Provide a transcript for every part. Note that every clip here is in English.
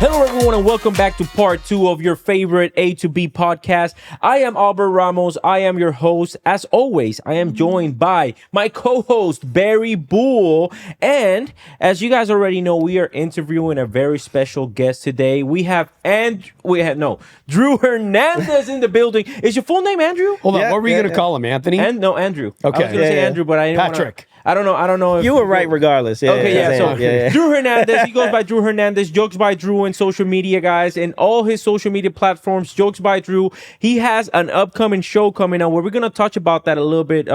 Hello, everyone, and welcome back to part 2 of your favorite A to B podcast. I am Albert Ramos. I am your host. As always, I am joined by my co-host, Barry Bull. And as you guys already know, we are interviewing a very special guest today. We have Drew Hernandez in the building. Is your full name Andrew? Hold on, what were you going to call him, Anthony? No, Andrew. Okay. I was going to say Andrew, but I didn't Patrick. I don't know if You were right regardless. Yeah, Okay, Drew Hernandez. He goes by Drew Hernandez. Jokes by Drew in social media, guys. And all his social media platforms, Jokes by Drew. He has an upcoming show coming on where we're going to touch about that a little bit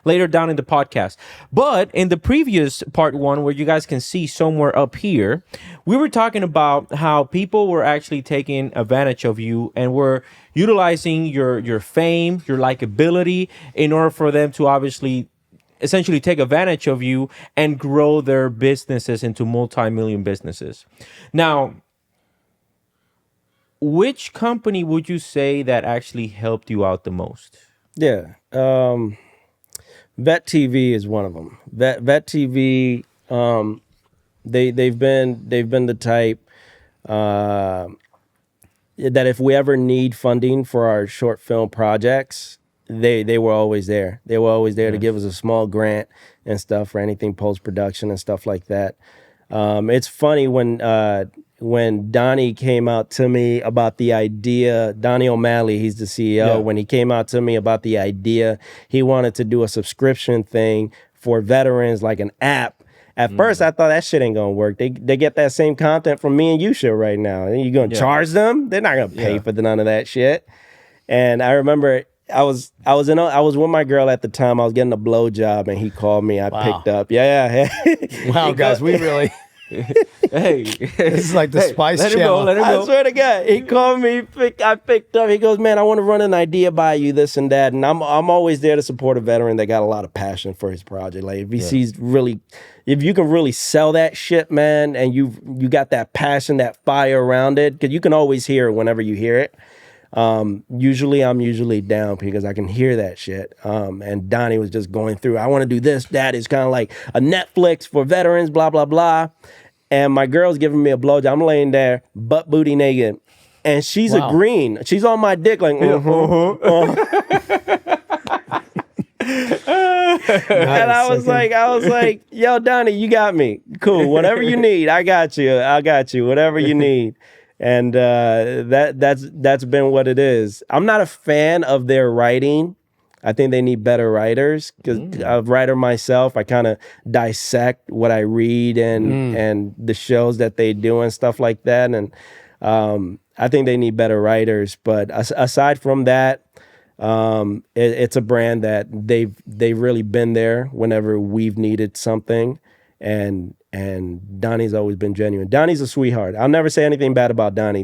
later down in the podcast. But in the previous part 1, where you guys can see somewhere up here, we were talking about how people were actually taking advantage of you and were utilizing your fame, your likability in order for them to obviously essentially take advantage of you and grow their businesses into multi-million businesses. Now, which company would you say that actually helped you out the most? Yeah. VetTV is one of them. VetTV, they've been the type that if we ever need funding for our short film projects, they were always there. They were always there to give us a small grant and stuff for anything post-production and stuff like that. It's funny when Donnie came out to me about the idea, Donnie O'Malley, he's the CEO, when he came out to me about the idea, he wanted to do a subscription thing for veterans, like an app. At first, I thought that shit ain't gonna work. They get that same content from me and you shit right now. And you gonna charge them? They're not gonna pay for none of that shit. And I remember I was with my girl at the time. I was getting a blowjob, and he called me. I picked up. Wow, guys, we really. Hey, this is like the Spice Channel. Let him go. I swear to God, he called me. I picked up. He goes, "Man, I want to run an idea by you, this and that." And I'm always there to support a veteran that got a lot of passion for his project. Like if he sees really, if you can really sell that shit, man, and you got that passion, that fire around it, because you can always hear it whenever you hear it. Usually I'm down because I can hear that shit. And Donnie was just going through, I want to do this, that is kind of like a Netflix for veterans, blah, blah, blah. And my girl's giving me a blowjob. I'm laying there, butt booty naked. And she's agreeing. She's on my dick like, Nice, and I was like, yo, Donnie, you got me. Cool. Whatever you need, I got you. Whatever you need. And that's been what it is. I'm not a fan of their writing. I think they need better writers because I'm a writer myself. I kind of dissect what I read and the shows that they do and stuff like that. And I think they need better writers. But aside from that, it's a brand that they've really been there whenever we've needed something. And Donnie's always been genuine. Donnie's a sweetheart. I'll never say anything bad about Donnie.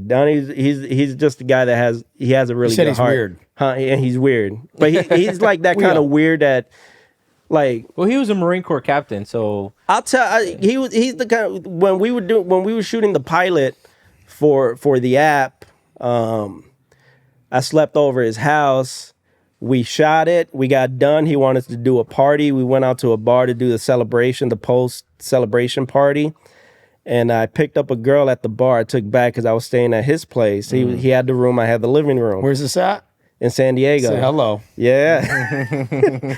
He's just a guy that has a really good heart. Weird. Huh? And he's weird. But he's like that kind of weird that like. Well, he was a Marine Corps captain, so I'll tell he's the kind of, when we were shooting the pilot for the app, I slept over his house. We shot it. We got done. He wanted to do a party. We went out to a bar to do the celebration, the post-celebration party. And I picked up a girl at the bar. I took back because I was staying at his place. He had the room. I had the living room. Where's this at? In San Diego. Say hello. Yeah.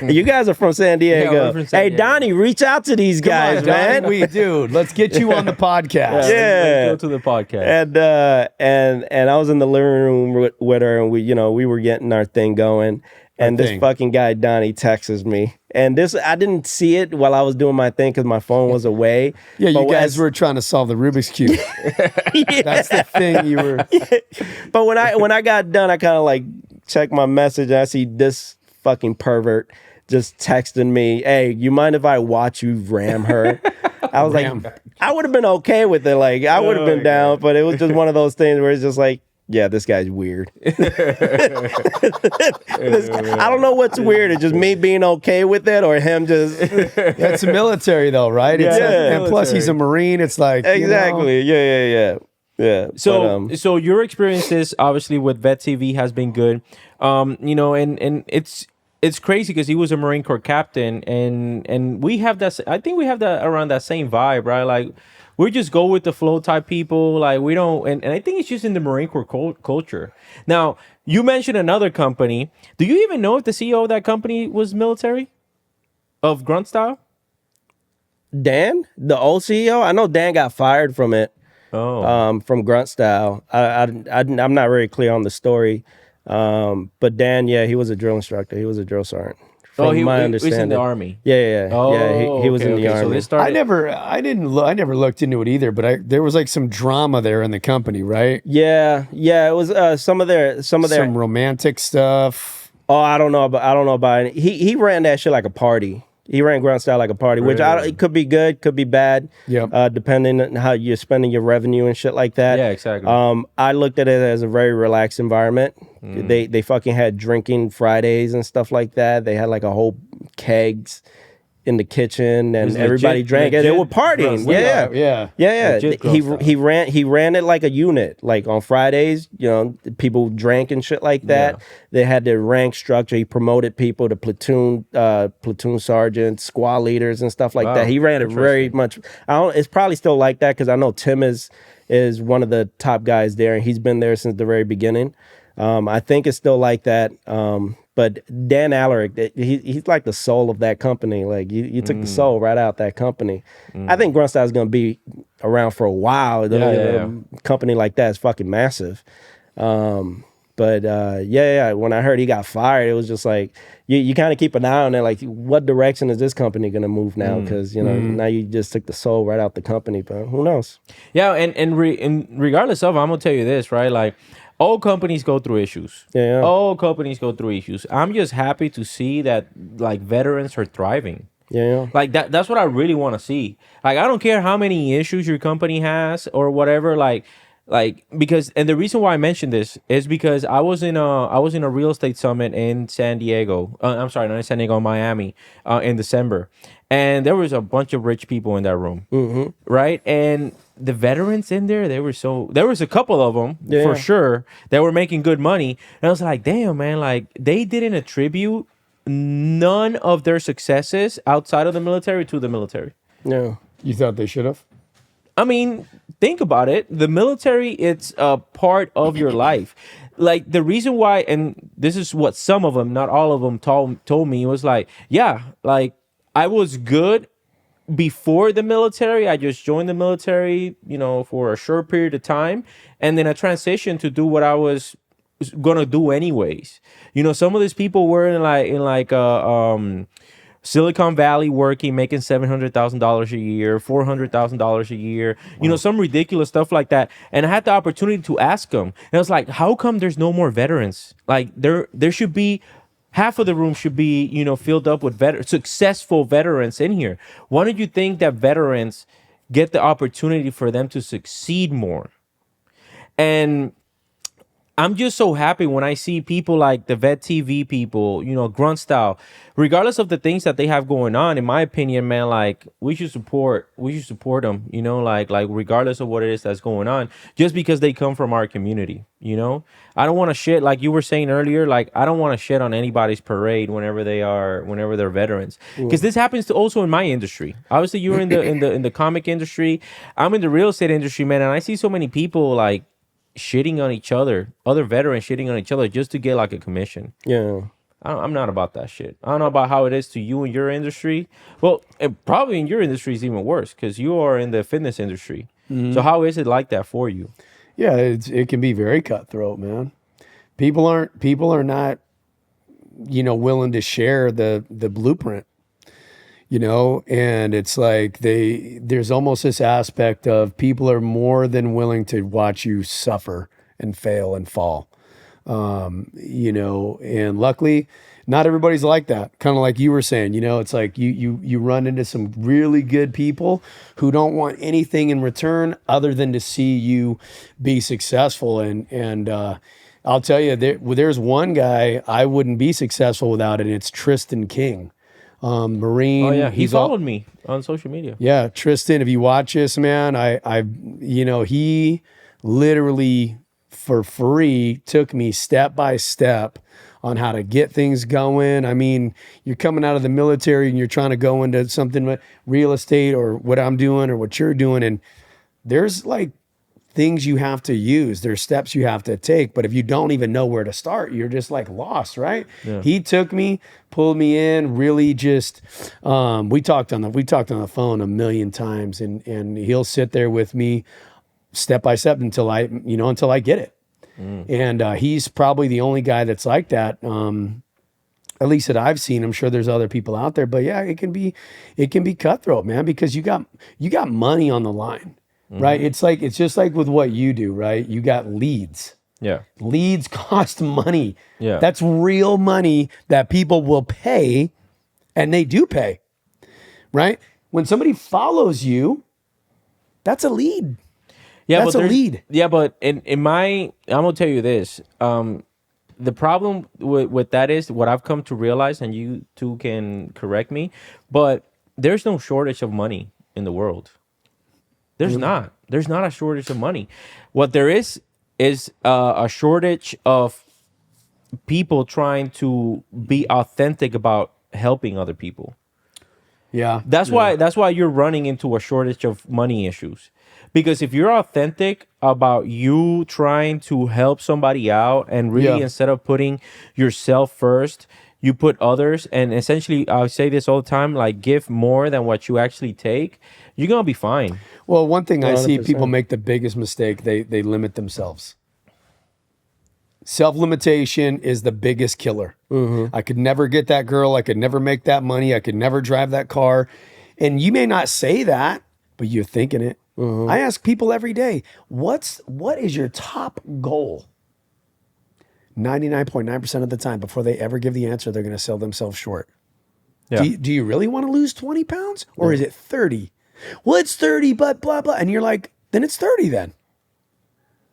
You guys are from San Diego. Yeah, we're from San Diego. Donnie, reach out to these guys, Come on, man. Donnie, dude, let's get you on the podcast. Yeah. let's go to the podcast. And I was in the living room with her, and we were getting our thing going. And this fucking guy, Donnie, texts me. And I didn't see it while I was doing my thing because my phone was away. Yeah, you guys were trying to solve the Rubik's Cube. That's the thing you were. But when I got done, I kind of like checked my message, and I see this fucking pervert just texting me, "Hey, you mind if I watch you ram her?" I was like, I would have been okay with it. Like, I would have been down, but it was just one of those things where it's just like, yeah, this guy's weird. I don't know what's weird. It's just me being okay with it or him just... That's the military though, right? And plus he's a Marine. It's like... Exactly. Yeah. So your experiences obviously with VetTV has been good. And it's crazy because he was a Marine Corps captain, and we have that. I think we have that around that same vibe, right? Like we just go with the flow type people. Like we don't, and I think it's just in the Marine Corps culture. Now you mentioned another company. Do you even know if the CEO of that company was military? Of Grunt Style? Dan, the old CEO, I know Dan got fired from it. From Grunt Style. I'm not very clear on the story. But Dan, yeah, he was a drill instructor. He was a drill sergeant. From He my was understanding. in the Army. Yeah. He was in the Army. So they started. I never looked into it either, but there was like some drama there in the company, right? Yeah. It was some of their Some romantic stuff. Oh, I don't know about it. He ran that shit like a party. He ran Grunt Style like a party, which it could be good, could be bad, depending on how you're spending your revenue and shit like that. Yeah, exactly. I looked at it as a very relaxed environment. They fucking had drinking Fridays and stuff like that. They had like a whole kegs in the kitchen, and everybody drank it. They were partying. Yeah. He ran it like a unit. Like on Fridays, people drank and shit like that. Yeah. They had their rank structure. He promoted people to platoon sergeants, squad leaders, and stuff like that. He ran it very much. It's probably still like that because I know Tim is one of the top guys there, and he's been there since the very beginning. I think it's still like that. But Dan Alaric, he's like the soul of that company. Like you took the soul right out that company. I think Grunt Style is going to be around for a while. A company like that is fucking massive. When I heard he got fired, it was just like you kind of keep an eye on it. Like, what direction is this company going to move now? Because now you just took the soul right out the company. But who knows? Yeah, and regardless of, I'm gonna tell you this, right? Like, all companies go through issues. Yeah. All companies go through issues. I'm just happy to see that like veterans are thriving. Yeah. Like that's what I really want to see. Like I don't care how many issues your company has or whatever, like because and the reason why I mentioned this is because I was in a real estate summit in San Diego. I'm sorry, not in San Diego, Miami, in December. And there was a bunch of rich people in that room. Mm-hmm. Right? And the veterans in there, there was a couple of them for sure that were making good money. And I was like, damn, man, like they didn't attribute none of their successes outside of the military to the military. No. You thought they should have? I mean, think about it. The military, it's a part of your life. Like the reason why, and this is what some of them, not all of them told me, was like, yeah, like I was good before the military. I just joined the military, for a short period of time. And then I transitioned to do what I was going to do anyways. Some of these people were in Silicon Valley working, making $700,000 a year, $400,000 a year, some ridiculous stuff like that. And I had the opportunity to ask them. And I was like, how come there's no more veterans? Like there should be, half of the room should be, filled up with successful veterans in here. Why don't you think that veterans get the opportunity for them to succeed more? And I'm just so happy when I see people like the VetTV people, Grunt Style, regardless of the things that they have going on. In my opinion, man, like we should support them, like regardless of what it is that's going on, just because they come from our community. I don't want to shit, like you were saying earlier, like I don't want to shit on anybody's parade whenever they're veterans, because this happens to also in my industry. Obviously, you're in the comic industry, I'm in the real estate industry, man, and I see so many people like shitting on each other, other veterans shitting on each other just to get like a commission. Yeah. I'm not about that shit. I don't know about how it is to you in your industry. Well, probably in your industry is even worse because you are in the fitness industry. Mm-hmm. So how is it like that for you? Yeah, it can be very cutthroat, man. People are not, willing to share the blueprint. And it's like there's almost this aspect of people are more than willing to watch you suffer and fail and fall. And luckily not everybody's like that. Kind of like you were saying, it's like you run into some really good people who don't want anything in return other than to see you be successful. And I'll tell you, there's one guy I wouldn't be successful without, and it's Tristan King. Marine. Oh yeah, he followed me on social media. Yeah, Tristan, if you watch this, man, he literally for free took me step by step on how to get things going. I mean, you're coming out of the military and you're trying to go into something like real estate or what I'm doing or what you're doing. And there's like things you have to use. There's steps you have to take. But if you don't even know where to start, you're just like lost, right? Yeah. He took me, pulled me in, really just we talked on the phone a million times, and he'll sit there with me step by step until I get it. And he's probably the only guy that's like that. At least that I've seen. I'm sure there's other people out there, but yeah, it can be cutthroat, man, because you got money on the line. Right. It's just like with what you do, right? You got leads. Yeah. Leads cost money. Yeah. That's real money that people will pay, and they do pay. Right? When somebody follows you, that's a lead. Yeah, That's but a lead. Yeah, but I'm gonna tell you this. The problem with that is what I've come to realize, and you two can correct me, but there's no shortage of money in the world. There's not. There's not a shortage of money. What there is a shortage of people trying to be authentic about helping other people. Yeah. That's why you're running into a shortage of money issues. Because if you're authentic about you trying to help somebody out and really instead of putting yourself first, you put others, and essentially I say this all the time, like give more than what you actually take, you're gonna be fine. Well, one thing I see 100%. people make the biggest mistake, they limit themselves. Self-limitation is the biggest killer. I could never get that girl. I could never make that money. I could never drive that car. And you may not say that, but you're thinking it. I ask people every day, what is your top goal? 99.9% of the time, before they ever give the answer, they're going to sell themselves short. Yeah. Do you really want to lose 20 pounds? Or is it 30? Well, it's 30, but blah, blah. And you're like, then it's 30 then.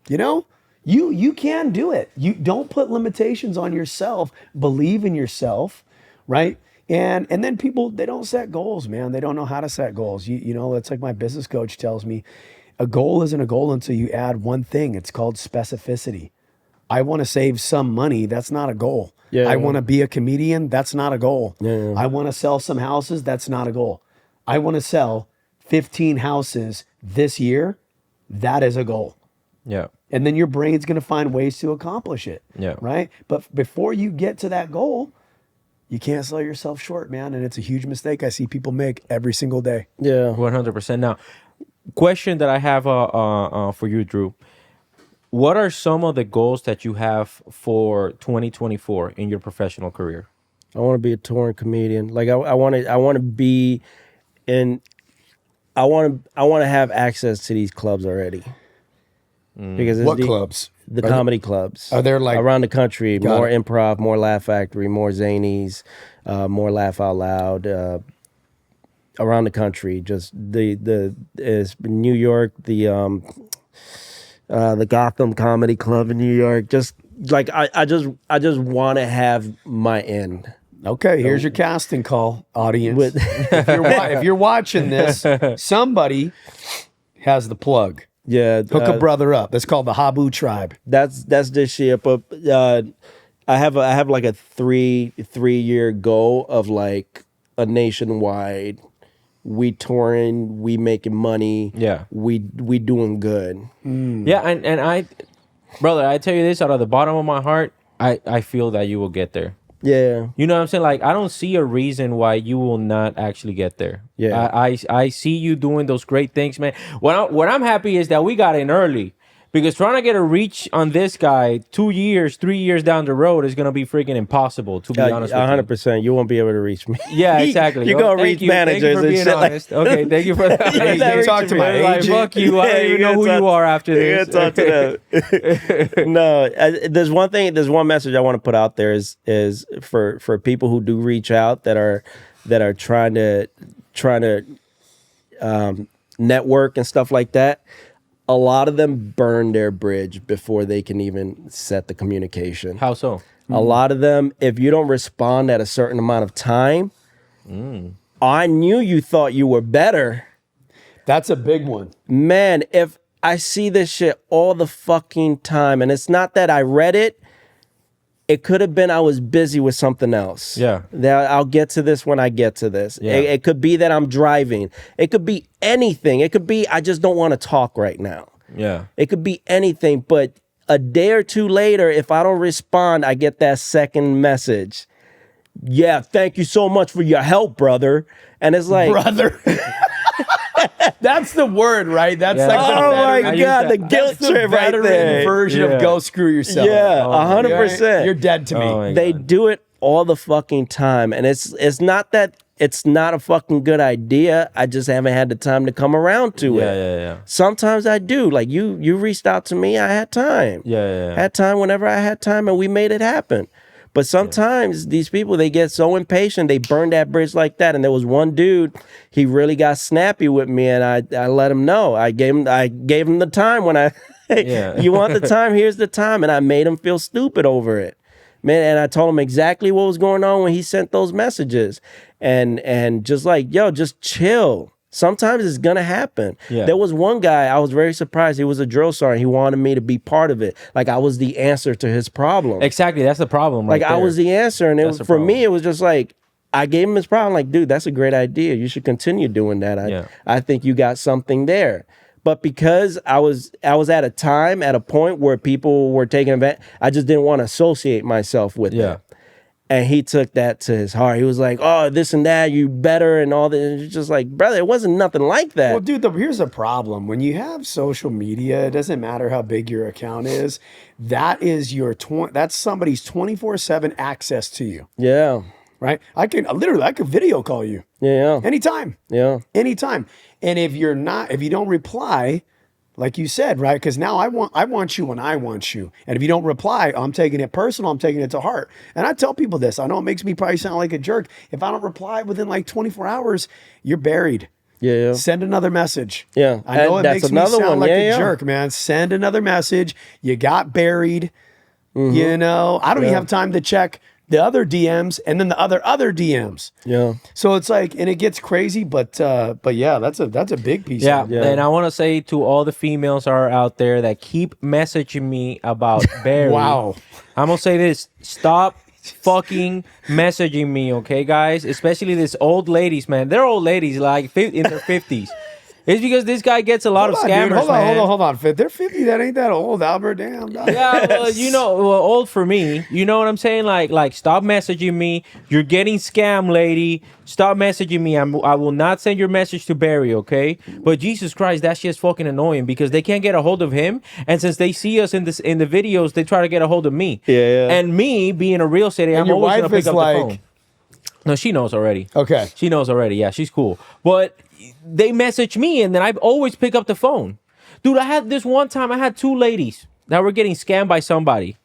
You know? You can do it. You don't put limitations on yourself. Believe in yourself, right? And then people, they don't set goals, man. They don't know how to set goals. You know, it's like my business coach tells me, a goal isn't a goal until you add one thing. It's called specificity. I want to save some money. That's not a goal. I want to be a comedian. That's not a goal. I want to sell some houses. That's not a goal. I want to sell 15 houses this year. That is a goal. Yeah. And then your brain's going to find ways to accomplish it. Yeah. Right. But before you get to that goal, you can't sell yourself short, man. And it's a huge mistake I see people make every single day. Yeah. 100%. Now, question that I have for you, Drew. What are some of the goals that you have for 2024 in your professional career? I want to be a touring comedian. Like I want to be in. I want to have access to these clubs already. Because it's What clubs? The comedy clubs. Are there like around the country? Got More it. improv, more Laugh Factory, more Zanies, more Laugh Out Loud. Around the country, just the is New York, the Gotham Comedy Club in New York. Just like I just want to have my end. Okay, here's your casting call, audience. If you're watching this, somebody has the plug. Yeah, Hook a brother up. That's called the Habu Tribe. That's this shit. But I have like a three-year goal of like a nationwide. We touring, we making money. Yeah, we doing good. Yeah, and I, brother, I tell you this out of the bottom of my heart, I feel that you will get there. Yeah, You know what I'm saying? Like, I don't see a reason why you will not actually get there. Yeah. I see you doing those great things, man. What I'm happy is that we got in early. Because trying to get a reach on this guy 2 years, 3 years down the road is going to be freaking impossible, to be honest with you. 100%. You won't be able to reach me. Yeah, exactly. You're Well, gonna reach thank you managers for and being shit like- honest. Okay, thank you for that. Yeah, You can talk to my Like, agent. fuck you. I don't even know who you are after You this. gotta talk to them. No, there's one message I want to put out there is for people who do reach out that are trying to network and stuff like that. A lot of them burn their bridge before they can even set the communication. How so? A lot of them, if you don't respond at a certain amount of time, I knew you thought you were better. That's a big one. Man, if I see this shit all the fucking time, and it's not that I read it, It could have been I was busy with something else. Yeah. That I'll get to this when I get to this. Yeah. It could be that I'm driving. It could be anything. It could be I just don't want to talk right now. Yeah. It could be anything. But a day or two later, if I don't respond, I get that second message. Yeah, thank you so much for your help, brother. And it's like, Brother. That's the word, right? That's Yeah. like the oh my veteran- God, the that's guilt the trip right veteran there. version Yeah. of go screw yourself. Yeah, Oh, 100%. You're dead to me. Oh my They God. do it all the fucking time, and it's not that it's not a fucking good idea. I just haven't had the time to come around to Yeah, it. yeah. Sometimes I do. Like you reached out to me. I had time. Yeah. Had time whenever I had time, and we made it happen. But sometimes these people, they get so impatient, they burn that bridge like that. And there was one dude, he really got snappy with me, and I let him know. I gave him the time when I, hey, Yeah. you want the time? Here's the time. And I made him feel stupid over it. Man, and I told him exactly what was going on when he sent those messages. And just like, yo, just chill. Sometimes it's gonna happen. Yeah. There was one guy, I was very surprised. He was a drill sergeant. He wanted me to be part of it. Like I was the answer to his problem. Exactly. That's the problem. Like right I there. was the answer. And That's the for me, problem. it was just like, I gave him his problem. Like, dude, that's a great idea. You should continue doing that. Yeah. I think you got something there. But because I was at a time, at a point where people were taking advantage, I just didn't want to associate myself with Yeah. it. And he took that to his heart. He was like, oh, this and that, you better and all that. And it's just like, brother, it wasn't nothing like that. Well, dude, here's the problem. When you have social media, it doesn't matter how big your account is. That is that's somebody's 24/7 access to you, Yeah. right? I could video call you Yeah. anytime. Anytime. And if you don't reply, like you said, right? Because now I want you when I want you. And if you don't reply, I'm taking it personal. I'm taking it to heart. And I tell people this. I know it makes me probably sound like a jerk. If I don't reply within like 24 hours, you're buried. Yeah. Send another message. Yeah. I know And it that's makes me another sound one. like Yeah. a jerk, man. Send another message. You got buried. You know, I don't even have time to check the other DMs and then the other DMs. Yeah. So it's like, and it gets crazy, but yeah, that's a big piece. Yeah. of it. And I want to say to all the females are out there that keep messaging me about Barry. Wow. I'm gonna say this: stop fucking messaging me, okay, guys? Especially these old ladies, man. They're old ladies, like in their 50s. It's because this guy gets a lot of scammers, man. Hold on. They're 50. That ain't that old, Albert. Damn. Dog. Yeah, well, old for me. You know what I'm saying? Like, stop messaging me. You're getting scammed, lady. Stop messaging me. I will not send your message to Barry, okay? But Jesus Christ, that's just fucking annoying because they can't get a hold of him, and since they see us in the videos, they try to get a hold of me. Yeah. And me being a real estate, I'm your always gonna wife pick is up like- the phone. No, she knows already. Okay. She knows already. Yeah, she's cool. But they message me, and then I always pick up the phone. Dude, I had this one time, I had two ladies that were getting scammed by somebody.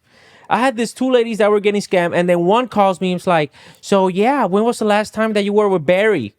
I had these two ladies that were getting scammed, and then one calls me and it's like, so yeah, when was the last time that you were with Barry?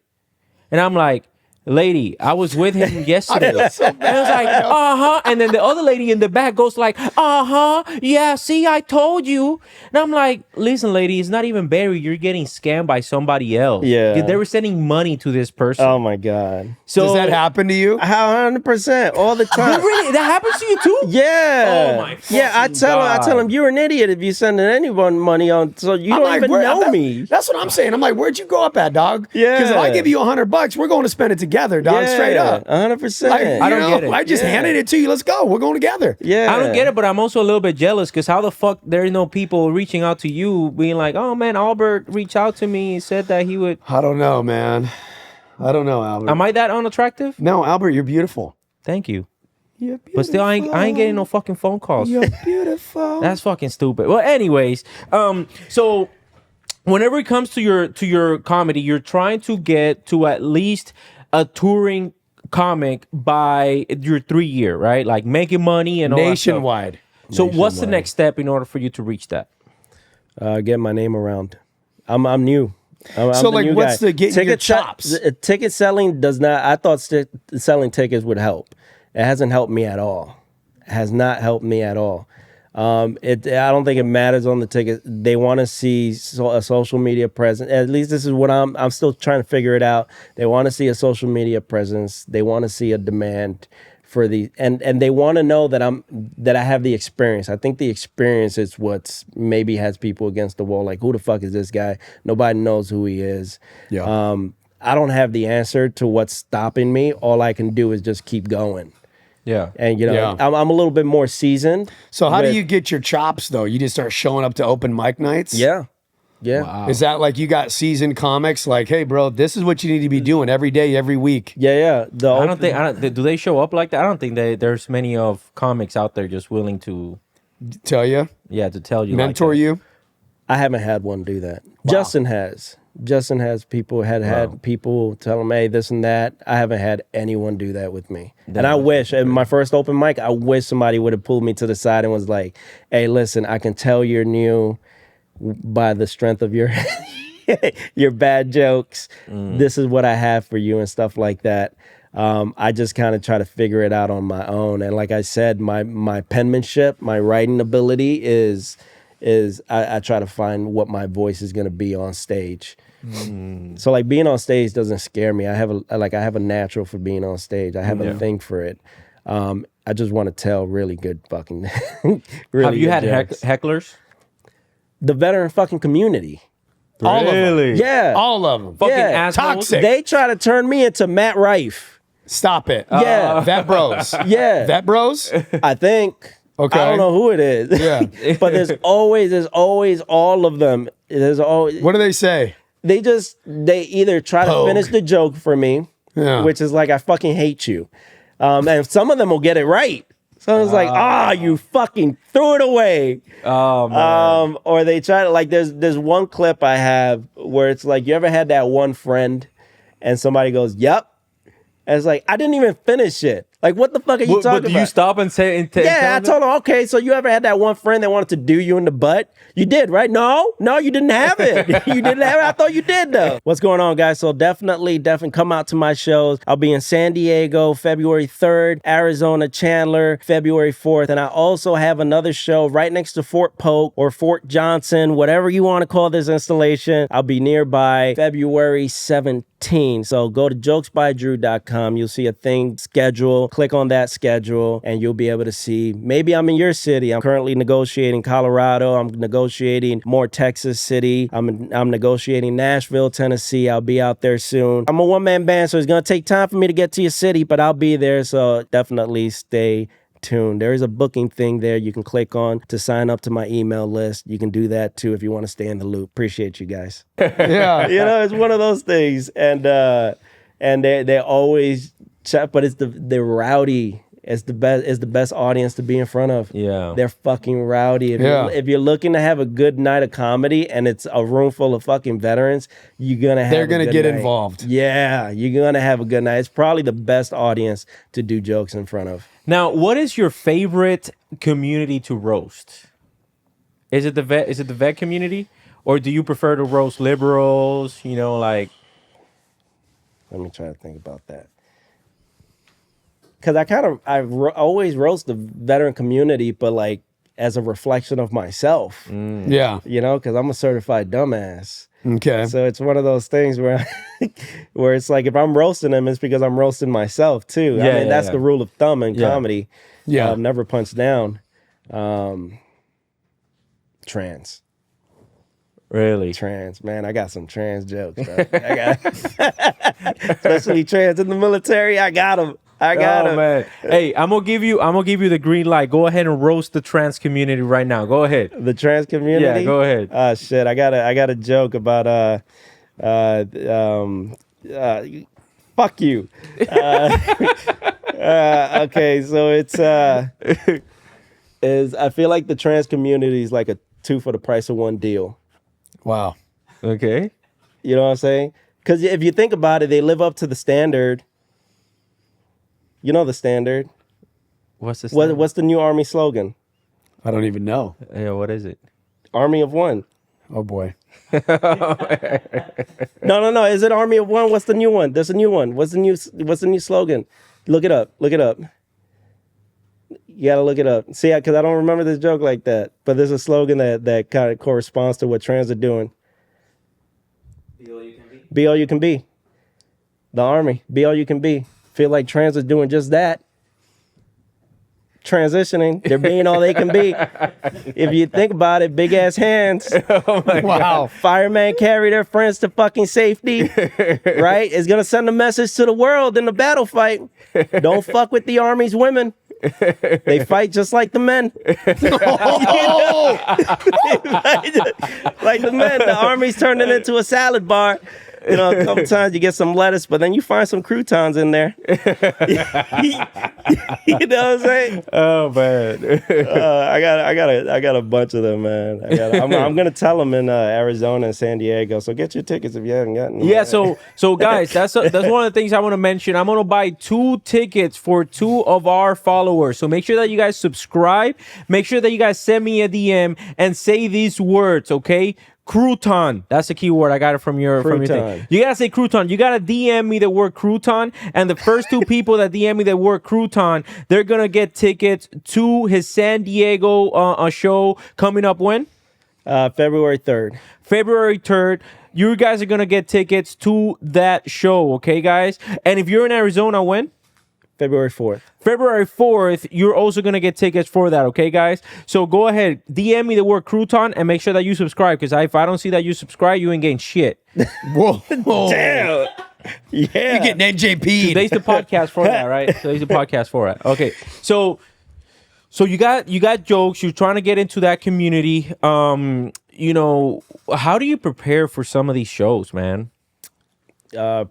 And I'm like, lady, I was with him yesterday. And I was like, uh-huh. And then the other lady in the back goes like, uh-huh. Yeah, see, I told you. And I'm like, listen, lady, it's not even Barry. You're getting scammed by somebody else. Yeah. They were sending money to this person. Oh my God. So Does that happen to you? How 100% all the time. Really? That happens to you too? Yeah. Oh my Yeah, I fucking tell him God. you're an idiot if you sending anyone money on, so you I'm don't like, even know me. That's what I'm saying. I'm like, where'd you go up at, dog? Yeah. Because if I give you $100, we're going to spend it together, dog. Straight up. 100%. Like, I don't get it. I just handed it to you. Let's go. We're going together. Yeah. I don't get it, but I'm also a little bit jealous because how the fuck there are no people reaching out to you being like, oh man, Albert reached out to me and said that he would. I don't know, man. I don't know, Albert. Am I that unattractive? No, Albert, you're beautiful. Thank you. You're beautiful. But still, I ain't getting no fucking phone calls. You're beautiful. That's fucking stupid. Well, anyways, so whenever it comes to your comedy, you're trying to get to at least a touring comic by your 3-year, right? Like making money and all Nationwide. that stuff. So what's the next step in order for you to reach that? Get my name around. I'm new. I'm So, the like, new what's guy. the getting your se- chops? ticket selling does not. I thought selling tickets would help. It hasn't helped me at all. It has not helped me at all. I don't think it matters on the ticket. They want to see a social media presence. At least this is what I'm still trying to figure it out. They want to see a social media presence. They want to see a demand for the and they want to know that I have the experience. I think the experience is what's maybe has people against the wall. Like, who the fuck is this guy? Nobody knows who he is. Yeah. I don't have the answer to what's stopping me. All I can do is just keep going. Yeah. And, you know, Yeah. I'm a little bit more seasoned. So how do with- you get your chops though? You just start showing up to open mic nights? Yeah. Yeah. Wow. Is that like you got seasoned comics like, hey, bro, this is what you need to be doing every day, every week? Yeah. Do they show up like that? I don't think there's many of comics out there just willing to, Tell you, to tell you, mentor like that. you? I haven't had one do that. Justin has people had people tell him, hey, this and that. I haven't had anyone do that with me. And I wish, in my first open mic, I wish somebody would have pulled me to the side and was like, hey, listen, I can tell you're new by the strength of your your bad jokes. This is what I have for you and stuff like that. I just kind of try to figure it out on my own. And like I said, my penmanship, my writing ability is I try to find what my voice is going to be on stage. So like being on stage doesn't scare me. I have a natural for being on stage. I have a thing for it. I just want to tell really good fucking really Have you good had jokes. hecklers? The veteran fucking community. All of them. Yeah. All of them. Fucking Yeah. assholes. Toxic. They try to turn me into Matt Rife. Stop it. Yeah. Vet bros. Yeah. Vet bros? I think. Okay. I don't know who it is. Yeah. But there's always all of them. There's always What do they say? they either try to Pogue. finish the joke for me, Yeah. which is like, I fucking hate you. And some of them will get it right. So it's like, you fucking threw it away. Oh man. Or they try to, like, there's one clip I have where it's like, you ever had that one friend and somebody goes, yep. And it's like, I didn't even finish it. Like, what the fuck are you But talking do about? you stop and say? Yeah, I told him, okay, so you ever had that one friend that wanted to do you in the butt? You did, right? No, you didn't have it. You didn't have it. I thought you did, though. What's going on, guys? So definitely come out to my shows. I'll be in San Diego, February 3rd, Arizona, Chandler, February 4th. And I also have another show right next to Fort Polk or Fort Johnson, whatever you want to call this installation. I'll be nearby February 17th. So go to jokesbydrew.com. You'll see a thing schedule. Click on that schedule and you'll be able to see, maybe I'm in your city. I'm currently negotiating Colorado. I'm negotiating more Texas City. I'm negotiating Nashville, Tennessee. I'll be out there soon. I'm a one-man band, so it's going to take time for me to get to your city, but I'll be there. So definitely stay tuned. There is a booking thing there you can click on to sign up to my email list. You can do that too if you want to stay in the loop. Appreciate you guys. Yeah. You know, it's one of those things. And they always chat, but it's the rowdy. It's the best audience to be in front of. Yeah. They're fucking rowdy. If you're looking to have a good night of comedy and it's a room full of fucking veterans, they're gonna get involved. Yeah, you're gonna have a good night. It's probably the best audience to do jokes in front of. Now, what is your favorite community to roast? Is it the vet community, or do you prefer to roast liberals? You know, like. Let me try to think about that. Because I always roast the veteran community, but like as a reflection of myself. Yeah. You know, because I'm a certified dumbass. Okay. So it's one of those things where where it's like if I'm roasting them, it's because I'm roasting myself too. I mean, that's the rule of thumb in comedy. Yeah. Never punch down. Trans. Really? Trans, man, I got some trans jokes, bro. I got, especially trans in the military. I got them. Oh man! Hey, I'm gonna give you the green light. Go ahead and roast the trans community right now. Go ahead. The trans community. Yeah, go ahead. Oh shit! I got a joke about fuck you. Okay, so it's I feel like the trans community is like a 2 for the price of 1 deal. Wow. Okay. You know what I'm saying? Because if you think about it, they live up to the standard. You know the standard. What's this? What's the new Army slogan? I don't even know. Yeah, what is it? Army of One. Oh boy. No. Is it Army of One? What's the new one? There's a new one. What's the new slogan? Look it up. You gotta look it up. See, because I don't remember this joke like that. But there's a slogan that kind of corresponds to what trans are doing. Be all you can be. Be all you can be. The Army. Be all you can be. Feel like trans are doing just that. transitioning. They're being all they can be. If you think about it, big ass hands. Wow. Firemen carry their friends to fucking safety, right? It's gonna send a message to the world in the battle fight. Don't fuck with the Army's women. They fight just like the men. Like the men, the Army's turning into a salad bar. You know, a couple times you get some lettuce, but then you find some croutons in there. You know what I'm saying? Oh man. I got a bunch of them, man. I'm gonna tell them in Arizona and San Diego. So get your tickets if you haven't gotten them. Yeah, so guys, that's one of the things I want to mention. I'm gonna buy 2 tickets for 2 of our followers. So make sure that you guys subscribe. Make sure that you guys send me a DM and say these words, okay? Crouton. That's the key word. I got it from your thing. You gotta say crouton. You gotta DM me the word crouton, and the first 2 people that DM me the word crouton, they're gonna get tickets to his San Diego show coming up when? February 3rd. February 3rd. You guys are gonna get tickets to that show, okay, guys? And if you're in Arizona, when? February 4th. February 4th, you're also going to get tickets for that, okay, guys? So go ahead, DM me the word crouton and make sure that you subscribe, because if I don't see that you subscribe, you ain't getting shit. Whoa. Damn. Yeah. You're getting NJP. Today's the podcast for that, right? Today's the podcast for that. Okay, so you got jokes. You're trying to get into that community. You know, how do you prepare for some of these shows, man?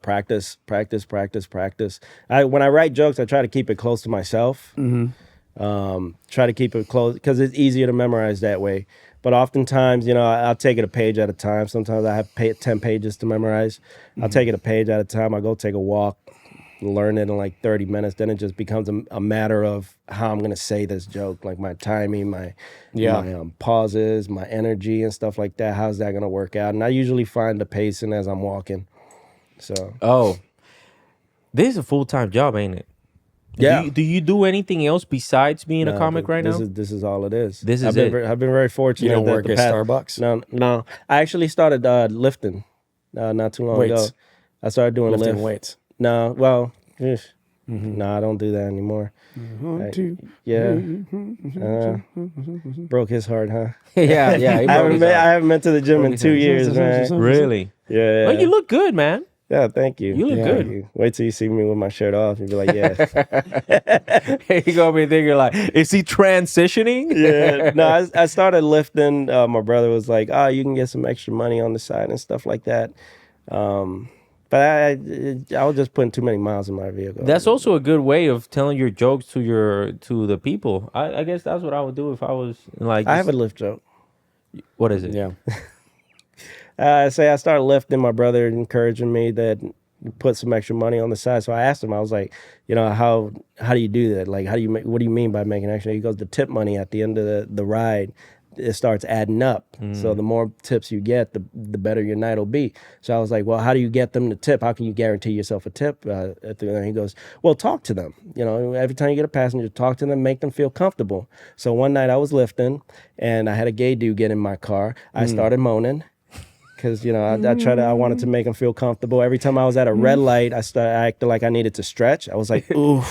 Practice. When I write jokes, I try to keep it close to myself. Try to keep it close because it's easier to memorize that way. But oftentimes, you know, I'll take it a page at a time. Sometimes I have 10 pages to memorize. I'll take it a page at a time. I go take a walk, learn it in like 30 minutes. Then it just becomes a matter of how I'm going to say this joke, like my timing, my pauses, my energy and stuff like that. How's that going to work out? And I usually find the pacing as I'm walking. So, this is a full-time job, ain't it? Yeah. Do you do anything else besides being a comic right now? This is all it is. This is I've been very fortunate. You don't work at Starbucks? No. I actually started lifting not too long ago. I started doing lifting weights. No, well, no, I don't do that anymore. Broke his heart, huh? yeah. I haven't been to the gym in 2 years, man. Really? Yeah. Well, you look good, man. Yeah, thank you. You look good. Wait till you see me with my shirt off and be like, yeah. You gonna be thinking like, is he transitioning? Yeah. No, I started lifting. My brother was like, oh, you can get some extra money on the side and stuff like that. But I was just putting too many miles in my vehicle. That's also a good way of telling your jokes to the people. I guess that's what I would do if I was like. I have a lift joke. What is it? Yeah. Say I started lifting, my brother encouraging me that put some extra money on the side. So I asked him, I was like, you know, how do you do that? Like, what do you mean by making extra? He goes, the tip money at the end of the ride, it starts adding up. So the more tips you get, the better your night will be. So I was like, well, how do you get them to tip? How can you guarantee yourself a tip? And he goes, well, talk to them. You know, every time you get a passenger, talk to them, make them feel comfortable. So one night I was lifting and I had a gay dude get in my car. I started moaning. Because, you know, I wanted to make him feel comfortable. Every time I was at a red light, I started acting like I needed to stretch. I was like, ooh.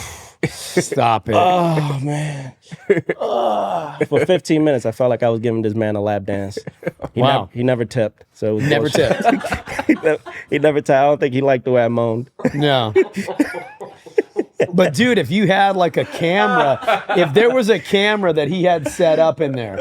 Stop it. Oh, man. For 15 minutes, I felt like I was giving this man a lap dance. He never tipped. So it was Never bullshit. tipped. He never tipped. I don't think he liked the way I moaned. No. But dude, if you had like a camera, if there was a camera that he had set up in there,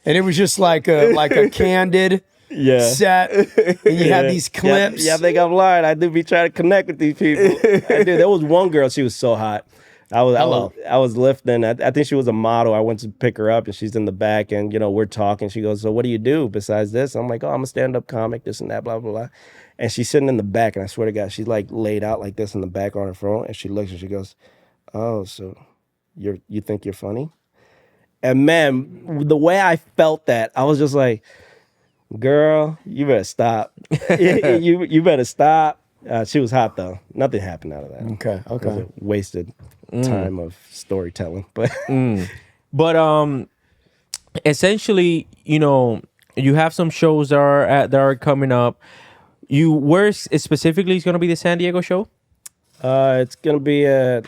and it was just like a candid set, and you had these clips. Yeah, I think I'm lying. I do be trying to connect with these people. I do. There was one girl, she was so hot. I was lifting. I think she was a model. I went to pick her up and she's in the back and, you know, we're talking. She goes, so what do you do besides this? I'm like, oh, I'm a stand-up comic, this and that, blah, blah, blah. And she's sitting in the back and I swear to God, she's like laid out like this in the back on her phone. And she looks and she goes, oh, so you think you're funny? And man, the way I felt that, I was just like, girl, you better stop. you better stop. She was hot though. Nothing happened out of that. Okay. It was a wasted time of storytelling. But essentially, you know, you have some shows that are coming up. Where specifically is going to be the San Diego show? It's gonna be at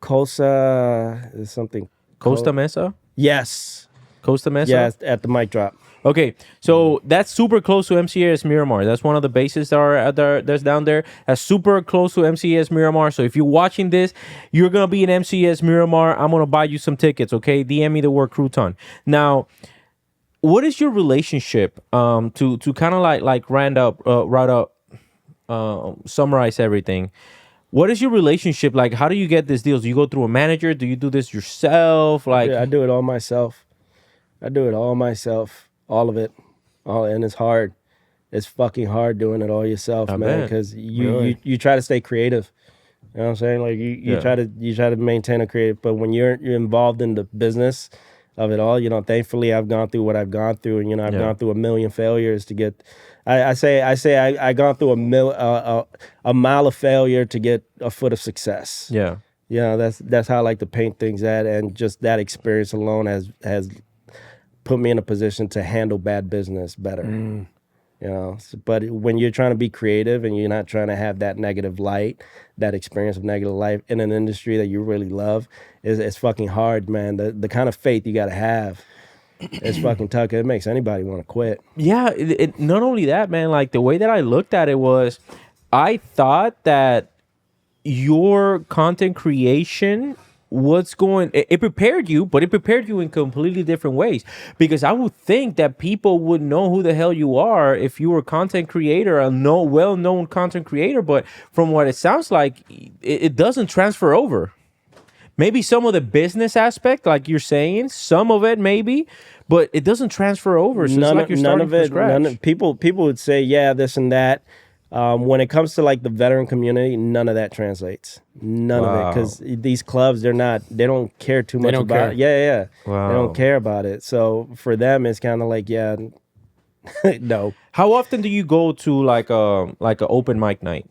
Cosa is something. Costa Mesa? Yes. Costa Mesa? Yeah, at the mic drop. Okay, so that's super close to MCAS Miramar. That's one of the bases that are there, that's down there. That's super close to MCAS Miramar. So if you're watching this, you're gonna be in MCAS Miramar. I'm gonna buy you some tickets. Okay, DM me the word crouton. Now, what is your relationship to kind of like summarize everything? What is your relationship like? How do you get these deals? Do you go through a manager? Do you do this yourself? Like, Yeah, I do it all myself. All of it. And it's hard. It's fucking hard doing it all yourself, I man. bet. Because Really? you try to stay creative. You know what I'm saying? Like you try to maintain a creative, but when you're involved in the business of it all, thankfully I've gone through what I've gone through, and I've gone through a million failures to get. I say I gone through a mile of failure to get a foot of success. yeah. That's how I like to paint things at, and just that experience alone has put me in a position to handle bad business better. But when you're trying to be creative and you're not trying to have that negative light, that experience of negative life in an industry that you really love, it's fucking hard, man. The kind of faith you got to have, it's fucking tough. It makes anybody want to quit. Yeah, not only that, man, like the way that I looked at it was I thought that your content creation it prepared you, but it prepared you in completely different ways, because I would think that people would know who the hell you are if you were a content creator, well-known content creator. But from what it sounds like, it doesn't transfer over. Maybe some of the business aspect, like you're saying, some of it maybe, but it doesn't transfer over. So it's like you're starting from scratch. People would say, yeah, this and that. When it comes to like the veteran community, none of that translates. None of it, because these clubs, they don't care too much about it. Yeah. Wow. They don't care about it. So for them, it's kind of like, yeah, no. How often do you go to like a open mic night?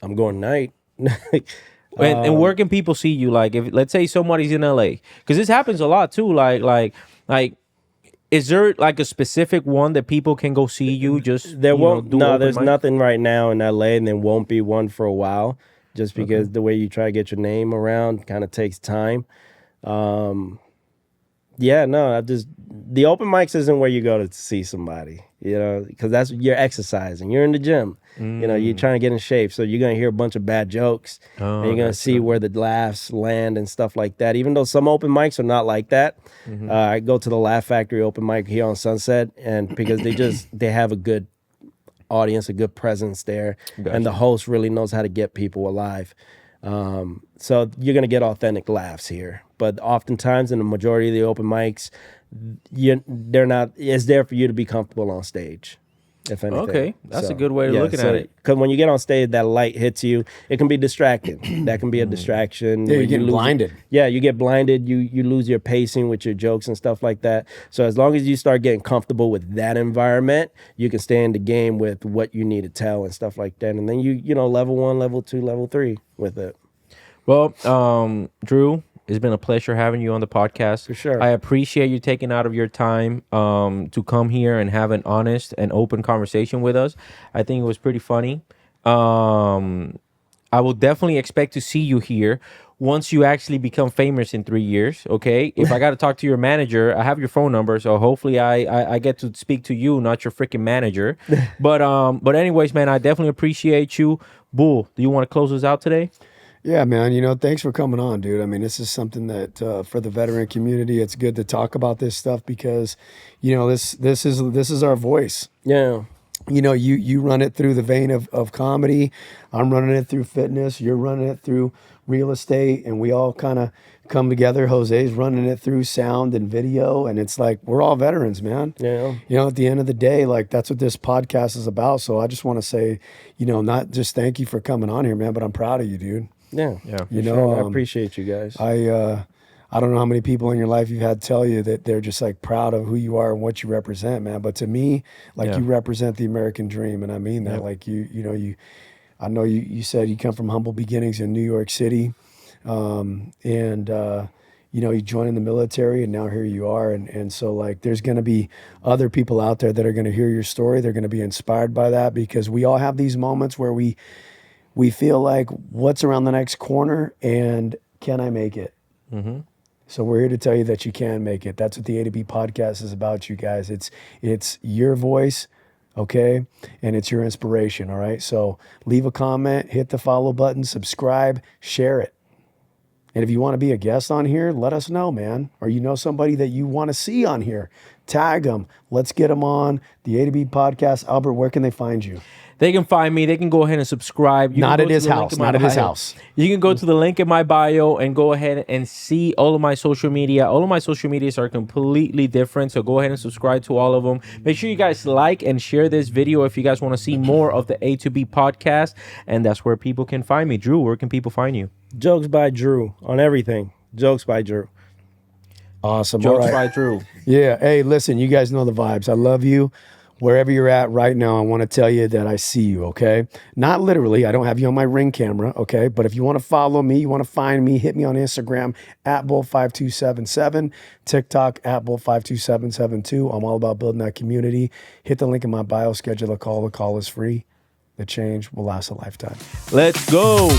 I'm going night. And where can people see you? Like, if let's say somebody's in LA, because this happens a lot too. Like, is there like a specific one that people can go see you? Just There won't. No, open there's mic? nothing right now in LA, and there won't be one for a while, just because the way you try to get your name around kind of takes time. Yeah, no, the open mics isn't where you go to see somebody, because you're exercising, you're in the gym, you're trying to get in shape, so you're gonna hear a bunch of bad jokes, and you're gonna see where the laughs land and stuff like that. Even though some open mics are not like that, I go to the Laugh Factory open mic here on Sunset, and because they have a good audience, a good presence there, and the host really knows how to get people alive. So you're gonna get authentic laughs here, but oftentimes in the majority of the open mics, they're not. It's there for you to be comfortable on stage, if anything. Okay, that's a good way of looking at it. Because when you get on stage, that light hits you. It can be distracting. That can be a distraction. Yeah, where you get blinded. Yeah, you get blinded. You lose your pacing with your jokes and stuff like that. So as long as you start getting comfortable with that environment, you can stay in the game with what you need to tell and stuff like that. And then you level 1, level 2, level 3 with it. Well, Drew, it's been a pleasure having you on the podcast. For sure. I appreciate you taking out of your time to come here and have an honest and open conversation with us. I think it was pretty funny. I will definitely expect to see you here once you actually become famous in 3 years, okay? If I got to talk to your manager, I have your phone number, so hopefully I get to speak to you, not your freaking manager. But anyways, man, I definitely appreciate you. Bull, do you want to close us out today? Yeah, man. Thanks for coming on, dude. I mean, this is something that for the veteran community, it's good to talk about this stuff because, this is our voice. Yeah. You run it through the vein of comedy. I'm running it through fitness. You're running it through real estate, and we all kind of come together. Jose's running it through sound and video, and it's like we're all veterans, man. Yeah. At the end of the day, like that's what this podcast is about. So I just want to say, not just thank you for coming on here, man, but I'm proud of you, dude. Yeah. Sure. I appreciate you guys. I don't know how many people in your life you've had tell you that they're just like proud of who you are and what you represent, man. But to me, you represent the American dream, and I mean that. Like I know you said you come from humble beginnings in New York City, and you joined in the military, and now here you are, and so like there's going to be other people out there that are going to hear your story. They're going to be inspired by that because we all have these moments where we feel like what's around the next corner, and can I make it? So we're here to tell you that you can make it. That's what the A to B podcast is about, you guys. It's your voice, okay? And it's your inspiration, all right? So leave a comment, hit the follow button, subscribe, share it. And if you want to be a guest on here, let us know, man. Or you know somebody that you want to see on here, tag them. Let's get them on the A to B podcast. Albert, where can they find you? They can find me. They can go ahead and subscribe. You Not can at go to his the link house. in my Not at his bio. house. You can go to the link in my bio and go ahead and see all of my social media. All of my social medias are completely different. So go ahead and subscribe to all of them. Make sure you guys like and share this video if you guys want to see more of the A to B podcast. And that's where people can find me. Drew, where can people find you? Jokes by Drew on everything. Jokes by Drew. Awesome. Jokes All right. by Drew. Yeah. Hey, listen, you guys know the vibes. I love you. Wherever you're at right now, I want to tell you that I see you, okay? Not literally. I don't have you on my Ring camera, okay? But if you want to follow me, you want to find me, hit me on Instagram at Bull5277, TikTok at Bull52772. I'm all about building that community. Hit the link in my bio, schedule a call. The call is free. The change will last a lifetime. Let's go.